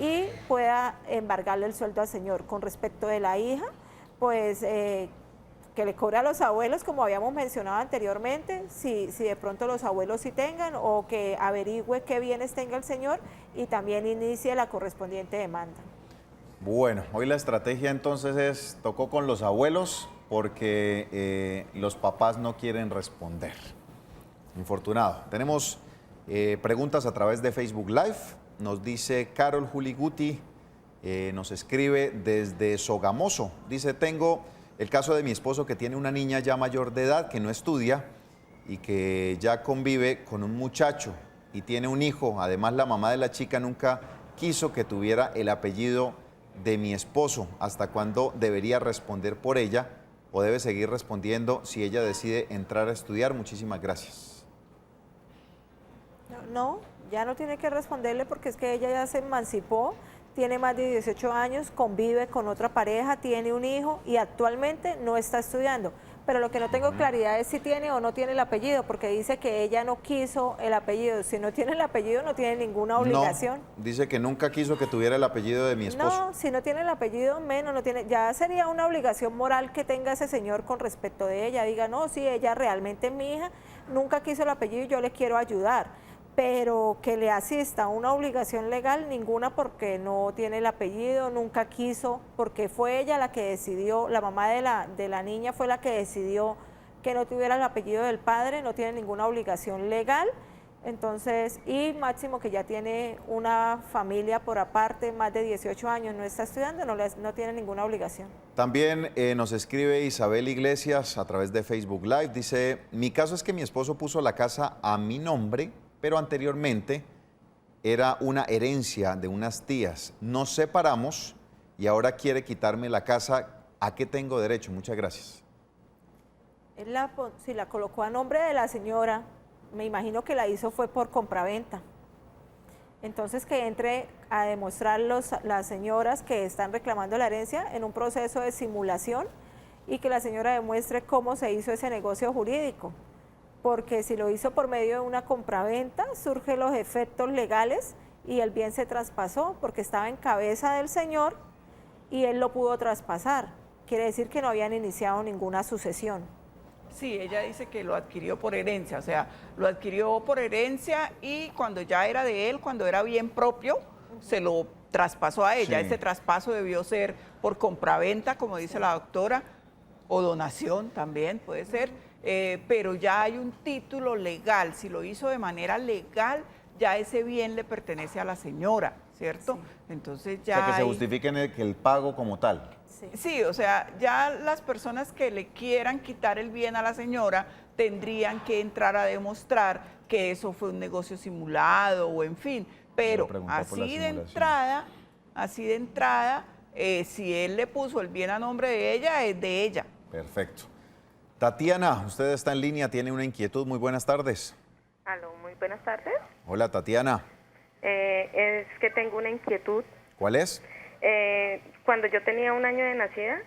y pueda embargarle el sueldo al señor. Con respecto de la hija, pues que le cobre a los abuelos, como habíamos mencionado anteriormente, si de pronto los abuelos sí tengan, o que averigüe qué bienes tenga el señor y también inicie la correspondiente demanda. Bueno, hoy la estrategia entonces tocó con los abuelos porque los papás no quieren responder. Infortunado. Tenemos preguntas a través de Facebook Live. Nos dice Carol Juliguti, nos escribe desde Sogamoso. Dice, tengo el caso de mi esposo que tiene una niña ya mayor de edad que no estudia y que ya convive con un muchacho y tiene un hijo. Además, la mamá de la chica nunca quiso que tuviera el apellido de mi esposo. ¿Hasta cuándo debería responder por ella o debe seguir respondiendo si ella decide entrar a estudiar? Muchísimas gracias. No, ya no tiene que responderle porque es que ella ya se emancipó, tiene más de 18 años, convive con otra pareja, tiene un hijo y actualmente no está estudiando. Pero lo que no tengo claridad es si tiene o no tiene el apellido, porque dice que ella no quiso el apellido. Si no tiene el apellido, no tiene ninguna obligación. No, dice que nunca quiso que tuviera el apellido de mi esposo. No, si no tiene el apellido, menos no tiene. Ya sería una obligación moral que tenga ese señor con respecto de ella. Diga, no, sí, ella realmente es mi hija, nunca quiso el apellido y yo le quiero ayudar. Pero que le asista una obligación legal, ninguna, porque no tiene el apellido, nunca quiso, porque fue ella la que decidió, la mamá de la niña fue la que decidió que no tuviera el apellido del padre, no tiene ninguna obligación legal. Entonces, y máximo que ya tiene una familia por aparte, más de 18 años, no está estudiando, no tiene ninguna obligación. También nos escribe Isabel Iglesias a través de Facebook Live, dice, mi caso es que mi esposo puso la casa a mi nombre, pero anteriormente era una herencia de unas tías. Nos separamos y ahora quiere quitarme la casa. ¿A qué tengo derecho? Muchas gracias. Si la colocó a nombre de la señora, me imagino que la hizo fue por compraventa. Entonces que entre a demostrar las señoras que están reclamando la herencia en un proceso de simulación y que la señora demuestre cómo se hizo ese negocio jurídico. porque si lo hizo por medio de una compraventa, surgen los efectos legales y el bien se traspasó porque estaba en cabeza del señor y él lo pudo traspasar. Quiere decir que no habían iniciado ninguna sucesión. Sí, ella dice que lo adquirió por herencia, o sea, lo adquirió por herencia y cuando ya era de él, cuando era bien propio, se lo traspasó a ella. Sí. Ese traspaso debió ser por compraventa, como dice la doctora, o donación también puede ser, pero ya hay un título legal. Si lo hizo de manera legal, ya ese bien le pertenece a la señora, ¿cierto? Sí. Entonces O ya sea, que se hay- justifique que el pago como tal. Sí, o sea, ya las personas que le quieran quitar el bien a la señora tendrían que entrar a demostrar que eso fue un negocio simulado o en fin, pero preguntar por la así de simulación. entrada, si él le puso el bien a nombre de ella, es de ella. Perfecto. Tatiana, usted está en línea, tiene una inquietud. Muy buenas tardes. Aló, muy buenas tardes. Hola, Tatiana. Es que tengo una inquietud. ¿Cuál es? Cuando yo tenía 1 año de nacida,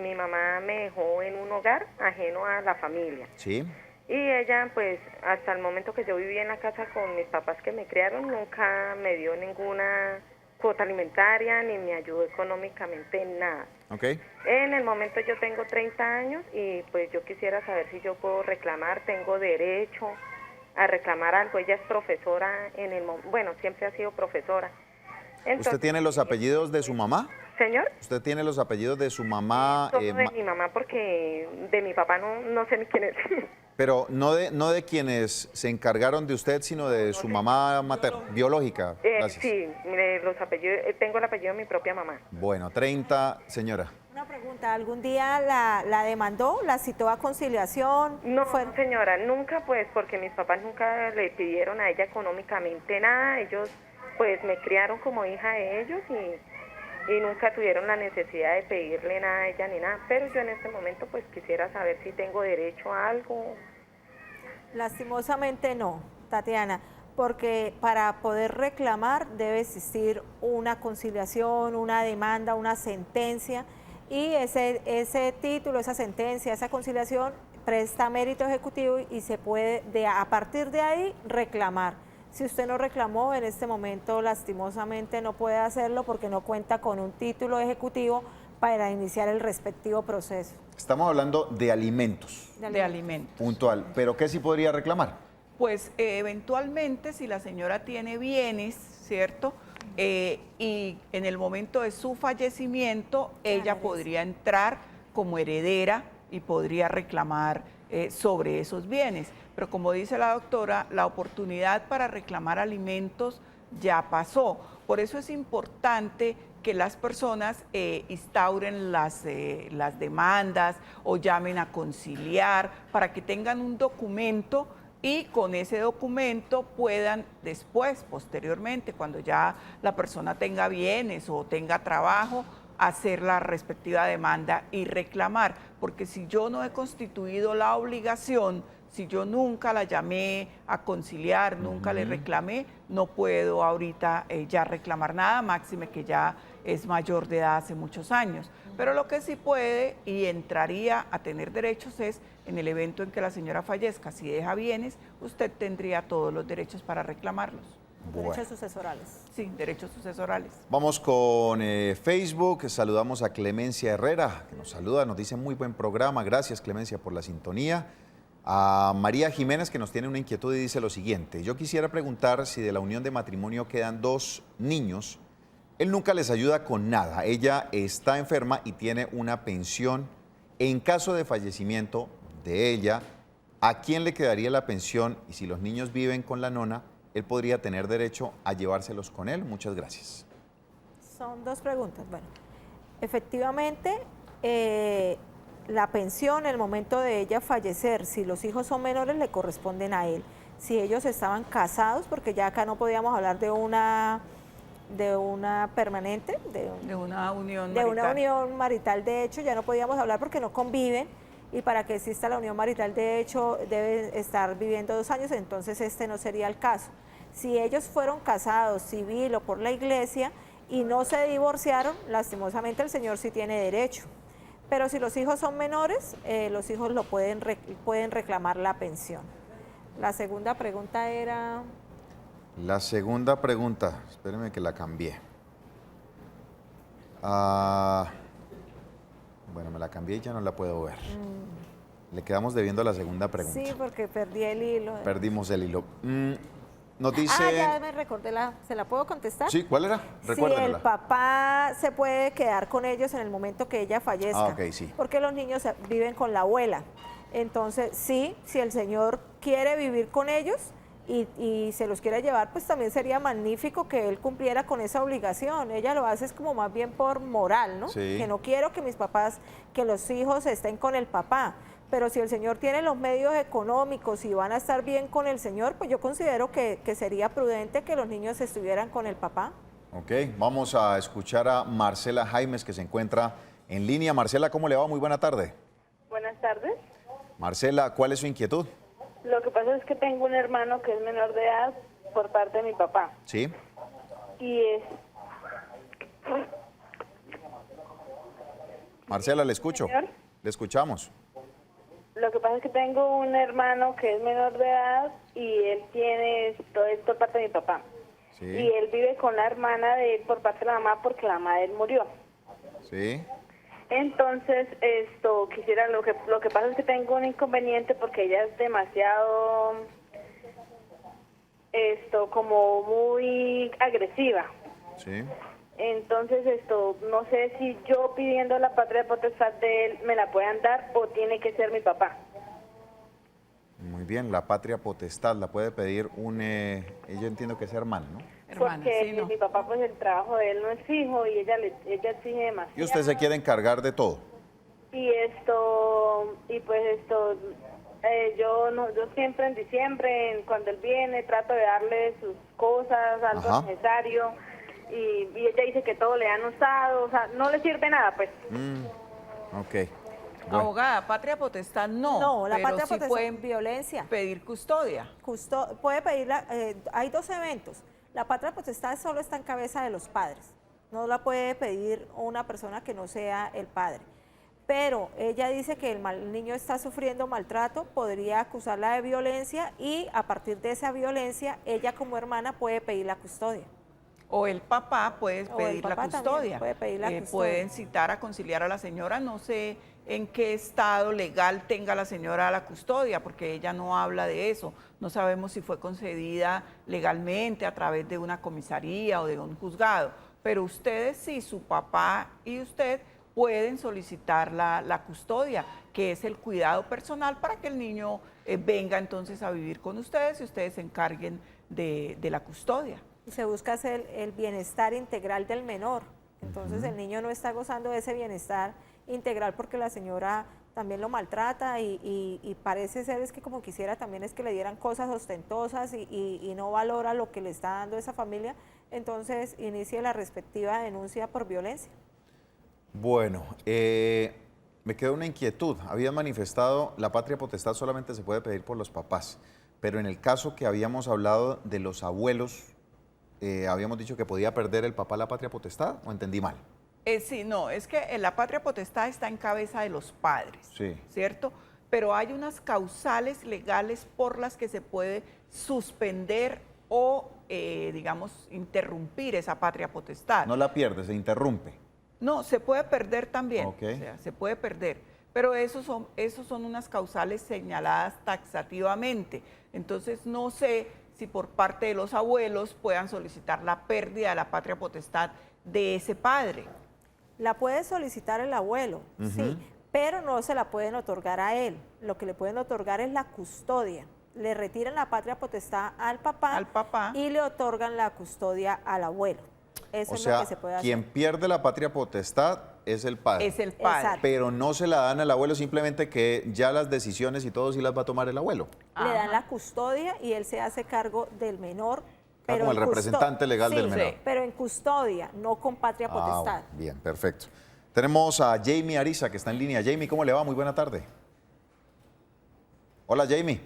mi mamá me dejó en un hogar ajeno a la familia. Sí. Y ella, pues, hasta el momento que yo viví en la casa con mis papás que me criaron, nunca me dio ninguna cuota alimentaria ni me ayudó económicamente en nada. Ok. En el momento yo tengo 30 años y pues yo quisiera saber si yo puedo reclamar, tengo derecho a reclamar algo. Ella es profesora bueno, siempre ha sido profesora. Entonces, ¿Usted tiene los apellidos de su mamá? Señor, ¿Usted tiene los apellidos de su mamá? solo de mi mamá porque de mi papá no sé ni quién es. Pero no de quienes se encargaron de usted, sino de su mamá materna, biológica. Gracias. Sí, mire, los apellidos, tengo el apellido de mi propia mamá. Bueno, 30, señora. Una pregunta, ¿algún día la demandó, la citó a conciliación? No, señora, nunca pues, porque mis papás nunca le pidieron a ella económicamente nada. Ellos pues me criaron como hija de ellos y nunca tuvieron la necesidad de pedirle nada a ella ni nada. Pero yo en este momento pues quisiera saber si tengo derecho a algo. Lastimosamente no, Tatiana, porque para poder reclamar debe existir una conciliación, una demanda, una sentencia, y ese título, esa sentencia, esa conciliación presta mérito ejecutivo y se puede a partir de ahí reclamar. Si usted no reclamó en este momento, lastimosamente no puede hacerlo porque no cuenta con un título ejecutivo para iniciar el respectivo proceso. Estamos hablando de alimentos, De alimentos. puntual. ¿Pero qué sí podría reclamar? Pues eventualmente si la señora tiene bienes, ¿cierto? Y en el momento de su fallecimiento, ella podría entrar como heredera y podría reclamar sobre esos bienes. Pero como dice la doctora, la oportunidad para reclamar alimentos ya pasó. Por eso es importante que las personas instauren las demandas o llamen a conciliar para que tengan un documento y con ese documento puedan después, posteriormente, cuando ya la persona tenga bienes o tenga trabajo, hacer la respectiva demanda y reclamar. Porque si yo no he constituido la obligación, si yo nunca la llamé a conciliar, nunca le reclamé, no puedo ahorita ya reclamar nada, máxime que ya es mayor de edad hace muchos años. Pero lo que sí puede y entraría a tener derechos es en el evento en que la señora fallezca. Si deja bienes, usted tendría todos los derechos para reclamarlos. Bueno. Derechos sucesorales. Sí, derechos sucesorales. Vamos con Facebook. Saludamos a Clemencia Herrera, que nos saluda, nos dice muy buen programa. Gracias, Clemencia, por la sintonía. A María Jiménez, que nos tiene una inquietud y dice lo siguiente: yo quisiera preguntar si de la unión de matrimonio quedan 2 niños. Él nunca les ayuda con nada. Ella está enferma y tiene una pensión. En caso de fallecimiento de ella, ¿a quién le quedaría la pensión? Y si los niños viven con la nona, ¿él podría tener derecho a llevárselos con él? Muchas gracias. Son 2 preguntas. Bueno, efectivamente, la pensión en el momento de ella fallecer, si los hijos son menores, le corresponden a él. Si ellos estaban casados, porque ya acá no podíamos hablar de una permanente, De una unión de marital. una unión marital de hecho, ya no podíamos hablar porque no conviven, y para que exista la unión marital de hecho deben estar viviendo 2 años, entonces este no sería el caso. Si ellos fueron casados civil o por la iglesia y no se divorciaron, lastimosamente el señor sí tiene derecho. Pero si los hijos son menores, los hijos pueden reclamar la pensión. La segunda pregunta era... La segunda pregunta, espérenme que la cambié. Bueno, me la cambié y ya no la puedo ver. Le quedamos debiendo la segunda pregunta. Sí, porque perdí el hilo. Perdimos el hilo. Nos dice... ya me recordé, ¿se la puedo contestar? Sí, ¿cuál era? Recuérdenla. Si el papá se puede quedar con ellos en el momento que ella fallezca. Ok, sí. Porque los niños viven con la abuela. Entonces, sí, si el señor quiere vivir con ellos y se los quiere llevar, pues también sería magnífico que él cumpliera con esa obligación. Ella lo hace es como más bien por moral, ¿no? Sí. Que no quiero que mis papás, que los hijos estén con el papá. Pero si el señor tiene los medios económicos y van a estar bien con el señor, pues yo considero que sería prudente que los niños estuvieran con el papá. Ok, vamos a escuchar a Marcela Jaimes, que se encuentra en línea. Marcela, ¿cómo le va? Muy buena tarde. Buenas tardes. Marcela, ¿cuál es su inquietud? Lo que pasa es que tengo un hermano que es menor de edad por parte de mi papá. Sí. Y es... Marcela, le escucho. ¿Señor? Le escuchamos. Lo que pasa es que tengo un hermano que es menor de edad y él tiene todo esto por parte de mi papá. Sí. Y él vive con la hermana de él por parte de la mamá porque la mamá de él murió. Sí. Entonces, quisiera, lo que pasa es que tengo un inconveniente porque ella es demasiado, como muy agresiva. Sí. Entonces, no sé si yo pidiendo la patria potestad de él me la puedan dar o tiene que ser mi papá. Muy bien, la patria potestad la puede pedir yo entiendo que es hermano, ¿no? Hermana, Porque sí, no. mi papá, pues el trabajo de él no es fijo y ella exige demasiado. Y usted se quiere encargar de todo. Y yo siempre en diciembre, cuando él viene, trato de darle sus cosas, algo Ajá. necesario. Y ella dice que todo le han usado, o sea, no le sirve nada, pues. Ok. Bueno. Abogada, patria potestad no. No, la pero patria sí potestad pueden violencia. pedir custodia. Puede pedirla, hay dos eventos. La patria potestad solo está en cabeza de los padres. No la puede pedir una persona que no sea el padre. Pero ella dice que el niño está sufriendo maltrato, podría acusarla de violencia y a partir de esa violencia, ella como hermana puede pedir la custodia. O el papá puede pedir la custodia. Puede pedir la custodia. Pueden citar a conciliar a la señora. No sé en qué estado legal tenga la señora la custodia, porque ella no habla de eso. No sabemos si fue concedida legalmente a través de una comisaría o de un juzgado. Pero ustedes sí, su papá y usted pueden solicitar la custodia, que es el cuidado personal para que el niño venga entonces a vivir con ustedes y ustedes se encarguen de la custodia. Se busca hacer el bienestar integral del menor. Entonces el niño no está gozando de ese bienestar integral porque la señora también lo maltrata y parece ser es que como quisiera también es que le dieran cosas ostentosas y no valora lo que le está dando esa familia. Entonces inicie la respectiva denuncia por violencia. Bueno, me quedó una inquietud. Habían manifestado la patria potestad solamente se puede pedir por los papás, pero en el caso que habíamos hablado de los abuelos, habíamos dicho que podía perder el papá la patria potestad, ¿o entendí mal? Sí, no, es que la patria potestad está en cabeza de los padres, Sí. ¿cierto? Pero hay unas causales legales por las que se puede suspender o, digamos, interrumpir esa patria potestad. No la pierde, se interrumpe. No, se puede perder también, Ok. o sea, se puede perder, pero esos son unas causales señaladas taxativamente. Entonces, no sé si por parte de los abuelos puedan solicitar la pérdida de la patria potestad de ese padre. La puede solicitar el abuelo, sí, pero no se la pueden otorgar a él. Lo que le pueden otorgar es la custodia. Le retiran la patria potestad al papá y le otorgan la custodia al abuelo. Eso O es sea, lo que se puede quien hacer. pierde la patria potestad es el padre. Es el padre. Exacto. Pero no se la dan al abuelo, simplemente que ya las decisiones y todo sí las va a tomar el abuelo. Le dan la custodia y él se hace cargo del menor. Pero como el en representante legal del menor. Sí. Pero en custodia, no con patria potestad. Bien, perfecto. Tenemos a Jamie Ariza, que está en línea. Jamie, ¿cómo le va? Muy buena tarde. Hola, Jamie.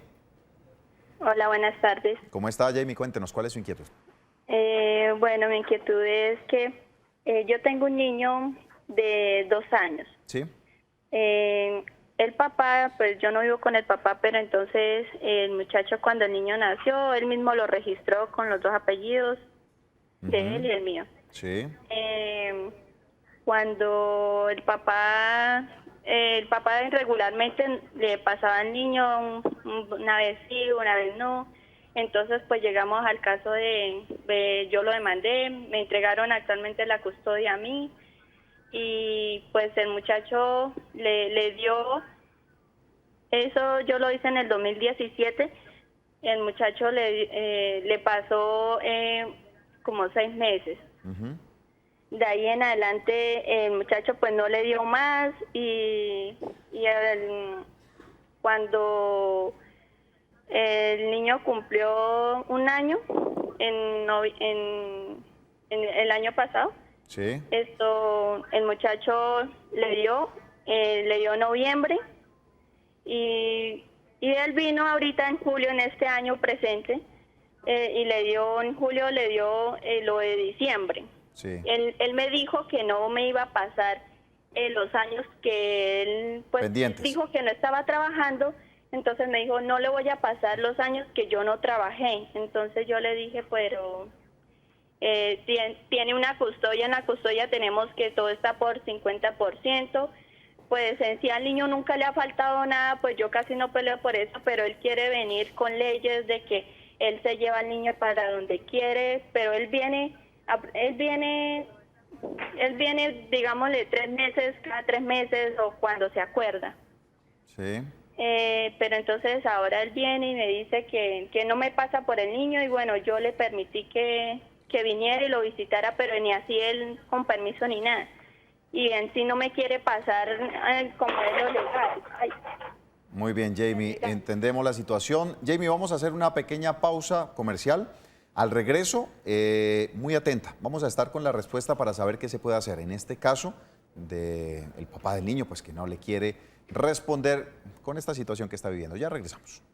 Hola, buenas tardes. ¿Cómo está, Jamie? Cuéntenos, ¿cuál es su inquietud? Bueno, mi inquietud es que yo tengo un niño de 2 años. Sí. El papá, pues yo no vivo con el papá, pero entonces el muchacho cuando el niño nació, él mismo lo registró con los dos apellidos de él y el mío. Sí. Cuando el papá regularmente le pasaba al niño una vez sí, una vez no. Entonces pues llegamos al caso de yo lo demandé, me entregaron actualmente la custodia a mí y pues el muchacho le dio, eso yo lo hice en el 2017, el muchacho le pasó como 6 meses. De ahí en adelante el muchacho pues no le dio más y cuando el niño cumplió 1 año en el año pasado, sí. El muchacho le dio noviembre y él vino ahorita en julio en este año presente y en julio le dio lo de diciembre. Sí. Él me dijo que no me iba a pasar los años que él pues pendientes. Dijo que no estaba trabajando, entonces me dijo no le voy a pasar los años que yo no trabajé. Entonces yo le dije pero tiene una custodia, en la custodia tenemos que todo está por 50%, pues en sí al niño nunca le ha faltado nada, pues yo casi no peleo por eso, pero él quiere venir con leyes de que él se lleva al niño para donde quiere, pero él viene, digámosle 3 meses, cada 3 meses o cuando se acuerda. Sí. Pero entonces ahora él viene y me dice que no me pasa por el niño y bueno, yo le permití que viniera y lo visitara, pero ni así él con permiso ni nada. Y en sí no me quiere pasar como es lo legal. Ay. Muy bien, Jamie, entendemos la situación. Jamie, vamos a hacer una pequeña pausa comercial. Al regreso, muy atenta, vamos a estar con la respuesta para saber qué se puede hacer. En este caso, del papá del niño, pues que no le quiere responder con esta situación que está viviendo. Ya regresamos.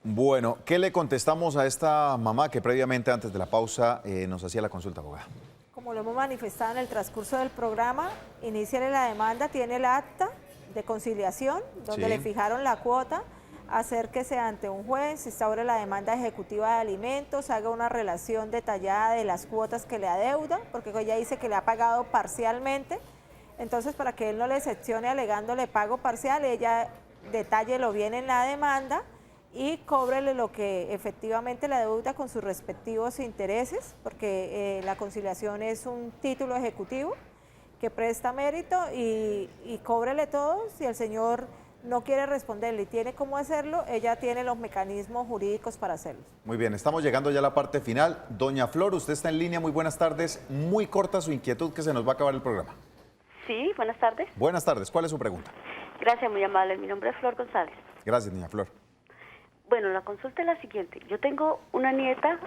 Bueno, ¿qué le contestamos a esta mamá que previamente, antes de la pausa, nos hacía la consulta, abogada? Como lo hemos manifestado en el transcurso del programa, iníciale la demanda, tiene el acta de conciliación, donde Sí. le fijaron la cuota, acérquese ante un juez, instaure la demanda ejecutiva de alimentos, haga una relación detallada de las cuotas que le adeuda, porque ella dice que le ha pagado parcialmente, entonces para que él no le excepcione alegándole pago parcial, ella detállelo bien en la demanda y cóbrele lo que efectivamente le adeuda con sus respectivos intereses, porque la conciliación es un título ejecutivo que presta mérito y cóbrele todo. Si el señor no quiere responderle y tiene cómo hacerlo, ella tiene los mecanismos jurídicos para hacerlo. Muy bien, estamos llegando ya a la parte final. Doña Flor, usted está en línea, muy buenas tardes. Muy corta su inquietud, que se nos va a acabar el programa. Sí, buenas tardes. Buenas tardes, ¿cuál es su pregunta? Gracias, muy amable. Mi nombre es Flor González. Gracias, doña Flor. Bueno, la consulta es la siguiente. Yo tengo una nieta,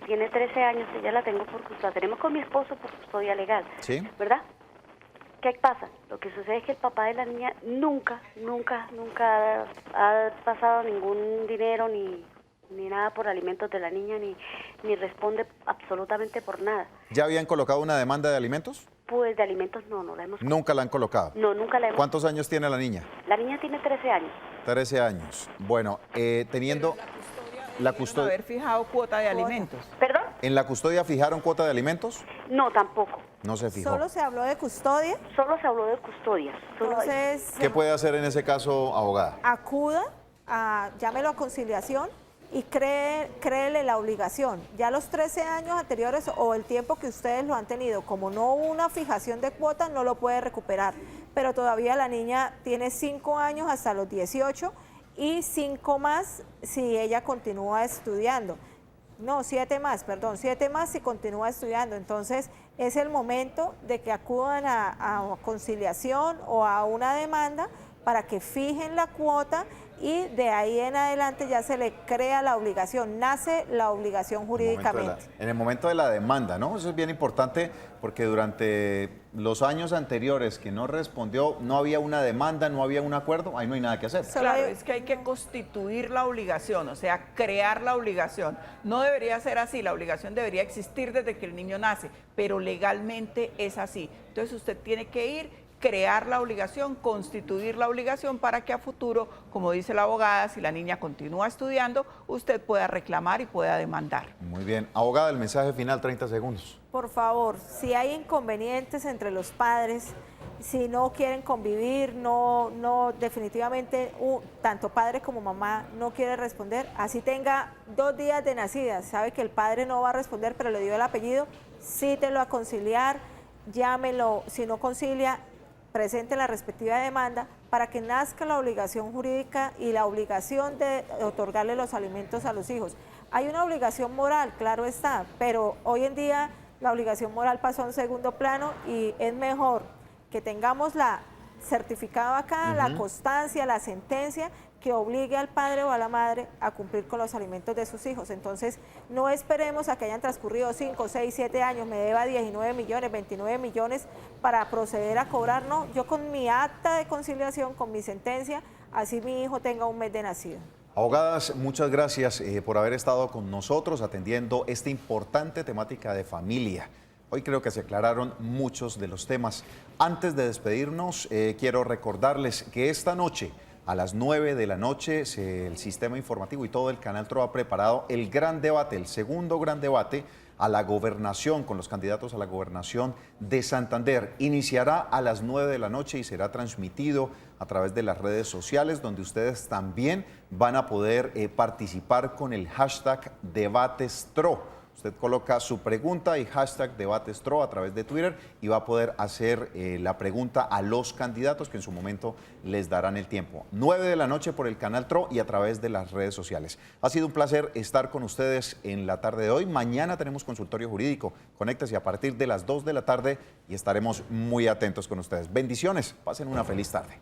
tiene 13 años, ella la tengo por custodia. Tenemos con mi esposo por custodia legal, ¿Sí? ¿verdad? ¿Qué pasa? Lo que sucede es que el papá de la niña nunca ha pasado ningún dinero ni nada por alimentos de la niña, ni responde absolutamente por nada. ¿Ya habían colocado una demanda de alimentos? Pues de alimentos no la hemos... Nunca la han colocado. No, nunca la hemos... ¿Cuántos años tiene la niña? La niña tiene 13 años. 13 años. Bueno, teniendo la custodia... haber fijado cuota de alimentos. ¿Perdón? ¿En la custodia fijaron cuota de alimentos? No, tampoco. No se fijó. ¿Solo se habló de custodia? Solo se habló de custodia. Entonces, ¿Qué puede hacer en ese caso, abogada? acuda, llámelo a conciliación y créele la obligación. Ya los 13 años anteriores o el tiempo que ustedes lo han tenido, como no hubo una fijación de cuota, no lo puede recuperar. Pero todavía la niña tiene 5 años hasta los 18 y 5 más si ella continúa estudiando. No, 7 más si continúa estudiando. Entonces, es el momento de que acudan a conciliación o a una demanda para que fijen la cuota y de ahí en adelante ya se le crea la obligación, nace la obligación jurídicamente. En el momento de la demanda, ¿no? Eso es bien importante porque durante los años anteriores que no respondió, no había una demanda, no había un acuerdo, ahí no hay nada que hacer. Claro, es que hay que constituir la obligación, o sea, crear la obligación. No debería ser así, la obligación debería existir desde que el niño nace, pero legalmente es así. Entonces usted tiene que ir, crear la obligación, constituir la obligación para que a futuro, como dice la abogada, si la niña continúa estudiando, usted pueda reclamar y pueda demandar. Muy bien. Abogada, el mensaje final, 30 segundos. Por favor, si hay inconvenientes entre los padres, si no quieren convivir, definitivamente tanto padre como mamá no quiere responder, así tenga 2 días de nacida, sabe que el padre no va a responder, pero le dio el apellido, cítelo a conciliar, llámelo, si no concilia, presente la respectiva demanda para que nazca la obligación jurídica y la obligación de otorgarle los alimentos a los hijos. Hay una obligación moral, claro está, pero hoy en día la obligación moral pasó a un segundo plano y es mejor que tengamos la certificado acá, la constancia, la sentencia que obligue al padre o a la madre a cumplir con los alimentos de sus hijos. Entonces, no esperemos a que hayan transcurrido 5, 6, 7 años, me deba 19 millones, 29 millones para proceder a cobrar. No, yo con mi acta de conciliación, con mi sentencia, así mi hijo tenga 1 mes de nacido. Abogadas, muchas gracias por haber estado con nosotros atendiendo esta importante temática de familia. Hoy creo que se aclararon muchos de los temas. Antes de despedirnos, quiero recordarles que esta noche, a las 9 de la noche, el sistema informativo y todo el Canal Tro ha preparado el gran debate, el segundo gran debate a la gobernación, con los candidatos a la gobernación de Santander. Iniciará a las 9 de la noche y será transmitido a través de las redes sociales, donde ustedes también van a poder participar con el hashtag DebatesTro. Usted coloca su pregunta y hashtag DebatesTro a través de Twitter y va a poder hacer la pregunta a los candidatos que en su momento les darán el tiempo. 9 de la noche por el Canal Tro y a través de las redes sociales. Ha sido un placer estar con ustedes en la tarde de hoy. Mañana tenemos consultorio jurídico. Conéctese a partir de las 2 de la tarde y estaremos muy atentos con ustedes. Bendiciones. Pasen una feliz tarde.